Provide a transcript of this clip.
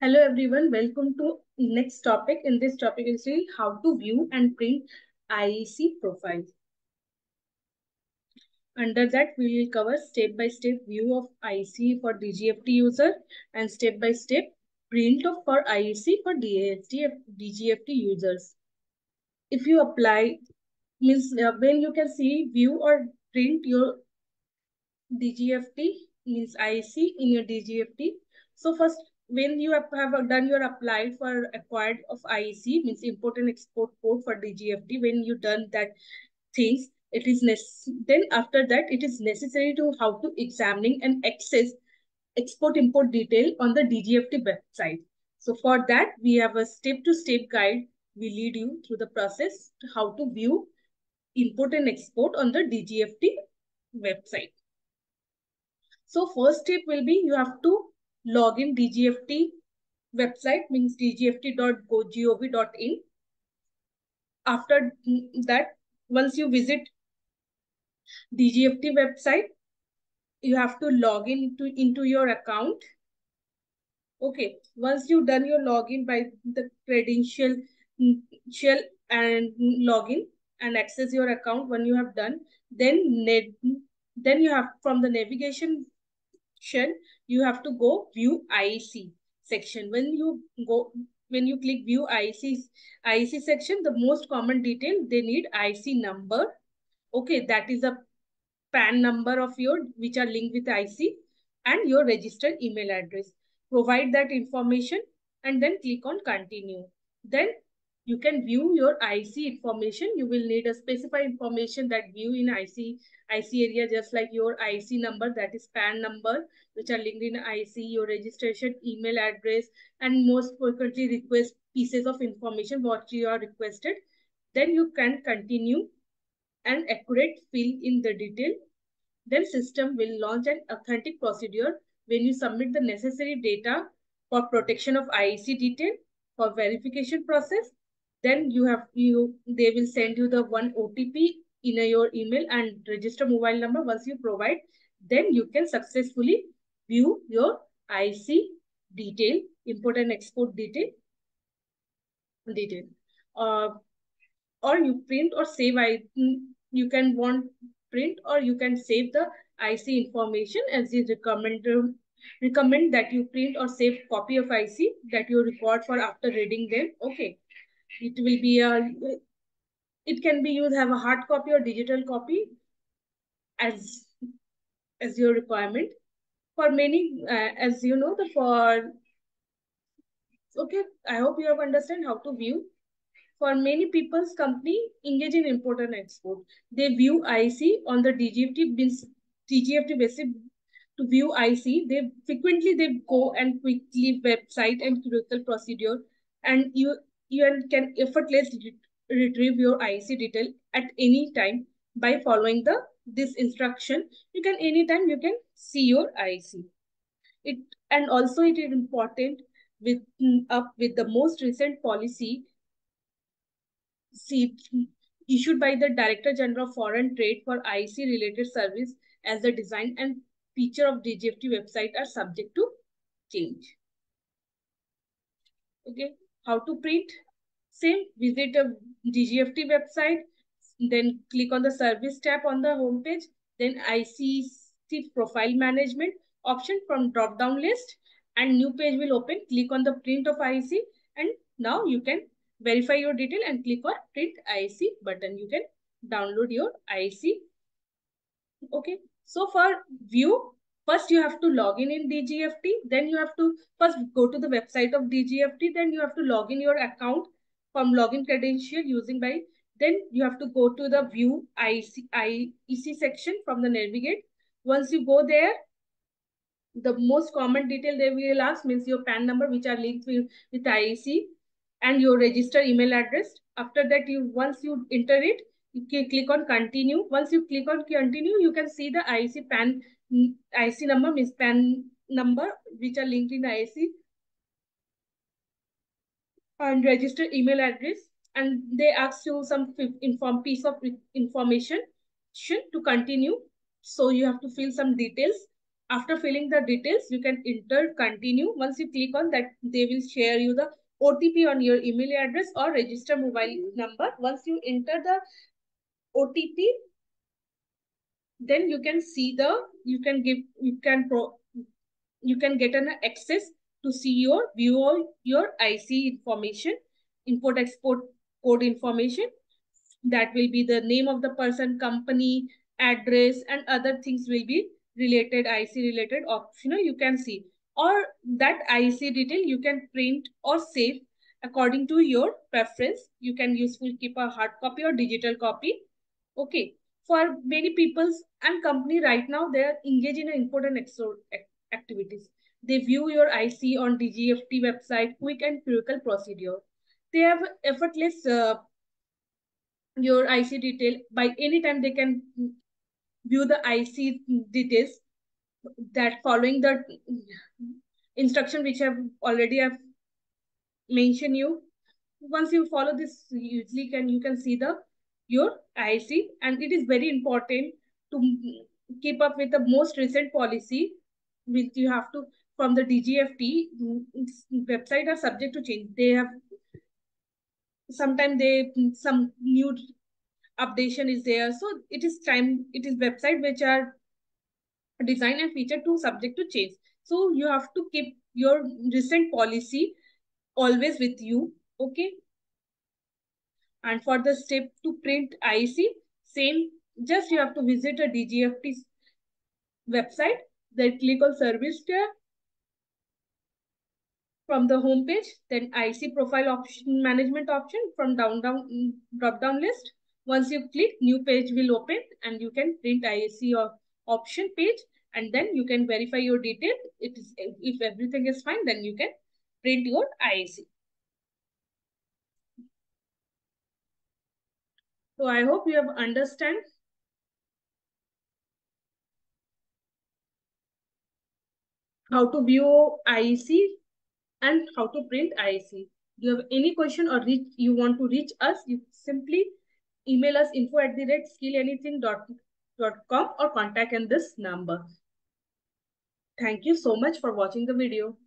Hello everyone, welcome to next topic. In this topic is how to view and print IEC profiles. Under that, we will cover step-by-step view of IEC for DGFT user and step-by-step print of for IEC for DGFT users. If you apply, means when you can see view or print your DGFT means IEC in your DGFT. So first, when you have done your applied for acquired of IEC means import and export code for DGFT, when you done that things, it is then after that it is necessary to how to examining and access export import detail on the DGFT website. So for that we have a step-to-step guide. We lead you through the process to how to view import and export on the DGFT website. So first step will be you have to log in DGFT website means dgft.gov.in. After that, once you visit DGFT website, you have to log into your account. Okay, once you've done your login by the credential shell and login and access your account, when you have done, then you have from the navigation shell, you have to go view IEC section. When you click view IEC section, the most common detail they need IC number. Okay, that is a PAN number of your which are linked with IC and your registered email address. Provide that information and then click on continue. Then you can view your IC information. You will need a specified information that view in IC area, just like your IC number, that is PAN number, which are linked in IC, your registration email address, and most frequently request pieces of information what you are requested. Then you can continue and accurate fill in the detail. Then system will launch an authentic procedure when you submit the necessary data for protection of IEC detail for verification process. Then they will send you the one OTP in your email and register mobile number. Once you provide, then you can successfully view your IEC detail, import and export detail. Or you print or save. You can print or you can save the IC information as is recommend that you print or save copy of IC that you record for after reading them. Okay, it will be it can be used have a hard copy or digital copy as your requirement. For many, as you know, okay, I hope you have understand how to view. For many people's company engage in import and export, they view IC on the DGFT basis. To view IC, they frequently go and quickly website and critical procedure, and you can effortlessly retrieve your IC detail at any time by following this instruction. You can anytime you can see your IC. And also it is important with the most recent policy issued by the Director General of Foreign Trade for IC related service, as the design and feature of DGFT website are subject to change. Okay, how to print? Same, visit a DGFT website, then click on the service tab on the homepage, then IC profile management option from drop down list, and new page will open. Click on the print of IC, and now you can verify your detail and click on print IC button. You can download your IC. Okay, so for view, first you have to log in DGFT, then you have to first go to the website of DGFT, then you have to log in your account from login credential using by, then you have to go to the view IEC section from the navigate. Once you go there, the most common detail they will ask means your PAN number, which are linked with IEC, and your registered email address. After that, once you enter it, you can click on continue. Once you click on continue, you can see the IC number means PAN number, which are linked in IEC, and registered email address. And they ask you some piece of information to continue. So you have to fill some details. After filling the details, you can enter continue. Once you click on that, they will share you the OTP on your email address or register mobile number. Once you enter the OTP, then you can see you can get an access to see your view your IC information, import export code information. That will be the name of the person, company, address, and other things will be related, IC related optional you can see. Or that IC detail you can print or save according to your preference. You can usefully keep a hard copy or digital copy. Okay. For many peoples and company right now, they are engaged in important activities. They view your IC on DGFT website, quick and critical procedure. They have effortless your IC detail. By any time they can view the IC details that following the instruction which have already have mentioned you. Once you follow this, usually you can see the your IC, and it is very important to keep up with the most recent policy which you have to from the DGFT website are subject to change. They have sometimes they some new updation is there, so it is website which are designed and featured to subject to change. So you have to keep your recent policy always with you. Okay. And for the step to print IC, same, just you have to visit a DGFT website, then click on service tab from the home page, then IC profile option management option from drop down list. Once you click, new page will open and you can print IC or option page, and then you can verify your detail. It is, if everything is fine, then you can print your IC. So I hope you have understand how to view IC and how to print IC. Do you have any question or you want to reach us, you simply email us info@skillanything.com or contact in this number. Thank you so much for watching the video.